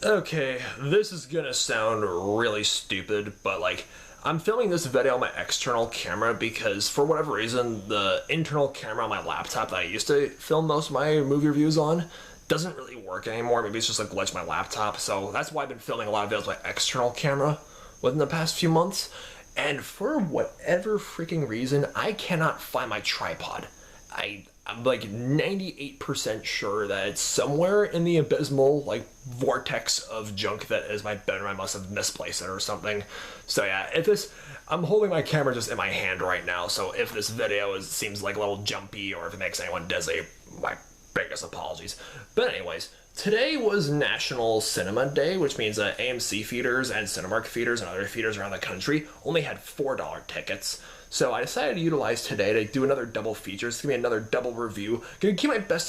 Okay, this is gonna sound really stupid, but I'm filming this video on my external camera because for whatever reason, the internal camera on my laptop that I used to film most of my movie reviews on doesn't really work anymore. Maybe it's just a glitch in my laptop, so that's why I've been filming a lot of videos with my external camera within the past few months. And for whatever freaking reason, I cannot find my tripod. I'm like 98% sure that it's somewhere in the abysmal vortex of junk that is my bedroom. I must have misplaced it or something. So yeah, I'm holding my camera just in my hand right now. So if this video seems like a little jumpy or if it makes anyone dizzy, my biggest apologies. But anyways, today was National Cinema Day, which means that AMC theaters and Cinemark theaters and other theaters around the country only had $4 tickets. So I decided to utilize today to do another double feature. It's gonna be another double review. Gonna do my best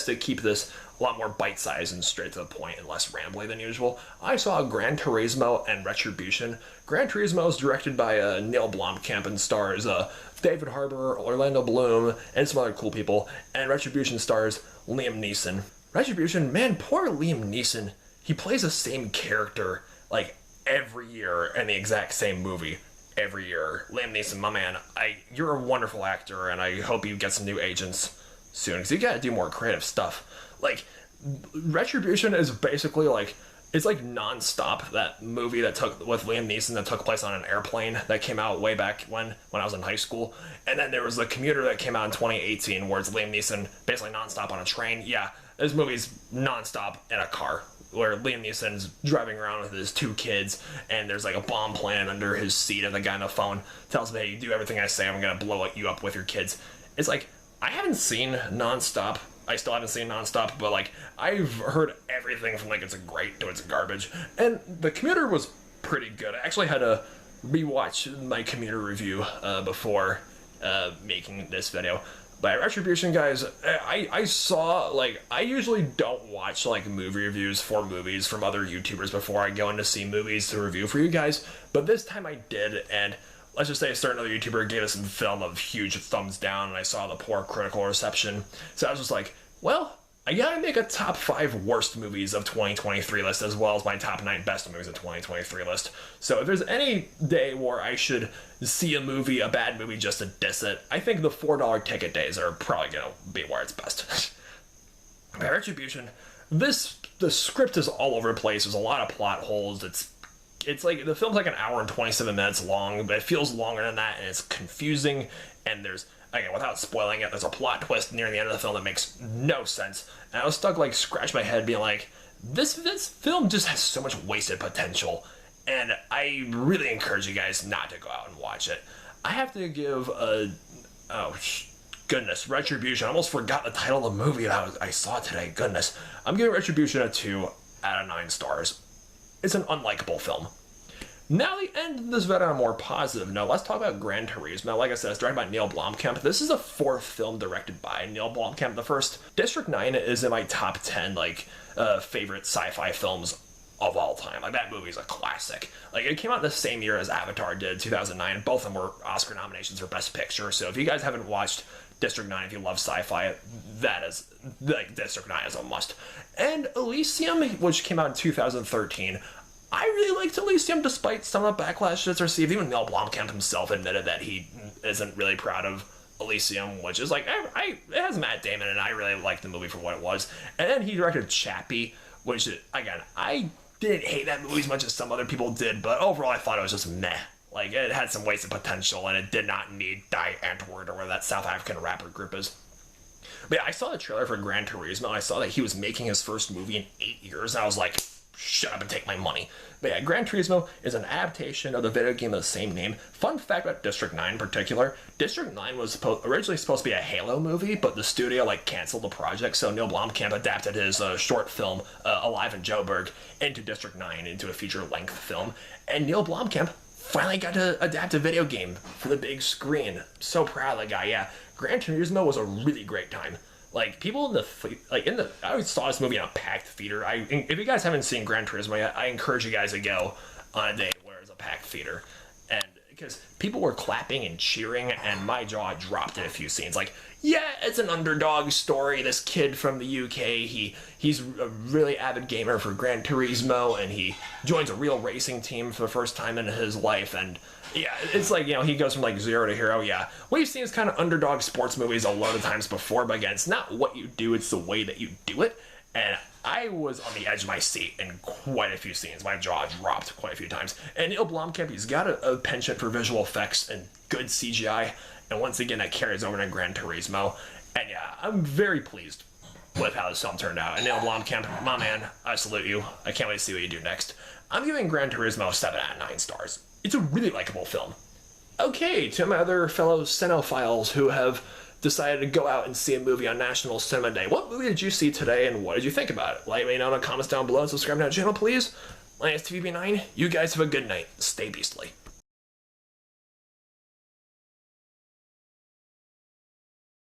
to keep this a lot more bite-sized and straight to the point and less rambly than usual. I saw Gran Turismo and Retribution. Gran Turismo is directed by Neil Blomkamp and stars David Harbour, Orlando Bloom, and some other cool people. And Retribution stars Liam Neeson. Retribution, man, poor Liam Neeson. He plays the same character every year in the exact same movie. Every year. Liam Neeson, my man, you're a wonderful actor, and I hope you get some new agents soon, because you gotta do more creative stuff. Retribution is basically it's like Non-Stop, that movie that took with Liam Neeson that took place on an airplane that came out way back when I was in high school. And then there was The Commuter that came out in 2018 where it's Liam Neeson basically non-stop on a train. Yeah, this movie's non-stop in a car where Liam Neeson's driving around with his two kids and there's a bomb planted under his seat and the guy on the phone tells him, hey, you do everything I say, I'm gonna blow you up with your kids. It's I haven't seen Non-Stop. I still haven't seen Non-Stop, but I've heard everything from it's a great to it's garbage. And The Commuter was pretty good. I actually had to rewatch my Commuter review before making this video. But Retribution, guys, I saw, I usually don't watch, movie reviews for movies from other YouTubers before I go in to see movies to review for you guys. But this time I did, and let's just say a certain other YouTuber gave us some film of huge thumbs down, and I saw the poor critical reception. So I was just well, I gotta make a top 5 worst movies of 2023 list as well as my top 9 best movies of 2023 list. So if there's any day where I should see a bad movie just to diss it, I think the $4 ticket days are probably gonna be where it's best. By Retribution, the script is all over the place. There's a lot of plot holes. It's the film's an hour and 27 minutes long, but it feels longer than that, and it's confusing, and there's, again, without spoiling it, there's a plot twist near the end of the film that makes no sense. And I was stuck, scratching my head, being this film just has so much wasted potential, and I really encourage you guys not to go out and watch it. I have to give goodness, Retribution. I almost forgot the title of the movie that I saw today. Goodness. I'm giving Retribution a 2 out of 9 stars. It's an unlikable film. Now the end of this video on a more positive note, let's talk about Gran Turismo. Like I said, it's directed by Neil Blomkamp. This is the 4th film directed by Neil Blomkamp. The first, District 9, is in my top 10 favorite sci-fi films of all time. That movie's a classic. It came out the same year as Avatar did, 2009. Both of them were Oscar nominations for Best Picture. So if you guys haven't watched District 9, if you love sci-fi, that is, District 9 is a must. And Elysium, which came out in 2013, I really liked Elysium despite some of the backlash it's received. Even Neil Blomkamp himself admitted that he isn't really proud of Elysium, which is it has Matt Damon, and I really liked the movie for what it was. And then he directed Chappie, which, again, I didn't hate that movie as much as some other people did, but overall I thought it was just meh. It had some wasted potential, and it did not need Die Antwoord, or whatever that South African rapper group is. But yeah, I saw the trailer for Gran Turismo, and I saw that he was making his first movie in 8 years, and I was shut up and take my money. But yeah, Gran Turismo is an adaptation of the video game of the same name. Fun fact about District 9 in particular, District 9 was originally supposed to be a Halo movie, but the studio canceled the project, so Neil Blomkamp adapted his short film, Alive in Joburg, into District 9, into a feature-length film, and Neil Blomkamp finally got to adapt a video game for the big screen. So proud of the guy. Yeah, Gran Turismo was a really great time. People I saw this movie in a packed theater. If you guys haven't seen Gran Turismo yet, I encourage you guys to go on a day where it's a packed theater. And because people were clapping and cheering, and my jaw dropped in a few scenes. Like, yeah, it's an underdog story. This kid from the UK, he's a really avid gamer for Gran Turismo, and he joins a real racing team for the first time in his life. And yeah, it's like, he goes from like zero to hero. Yeah, we've seen this kind of underdog sports movies a lot of times before, but again, it's not what you do, it's the way that you do it. And I was on the edge of my seat in quite a few scenes. My jaw dropped quite a few times. And Neil Blomkamp, he's got a penchant for visual effects and good CGI. And once again, that carries over to Gran Turismo. And yeah, I'm very pleased with how this film turned out. And Neil Blomkamp, my man, I salute you. I can't wait to see what you do next. I'm giving Gran Turismo 7 out of 9 stars. It's a really likable film. Okay, to my other fellow cinephiles who have decided to go out and see a movie on National Cinema Day. What movie did you see today, and what did you think about it? Let me know in the comments down below and subscribe to the channel, please. My name is TVB9. You guys have a good night. Stay beastly.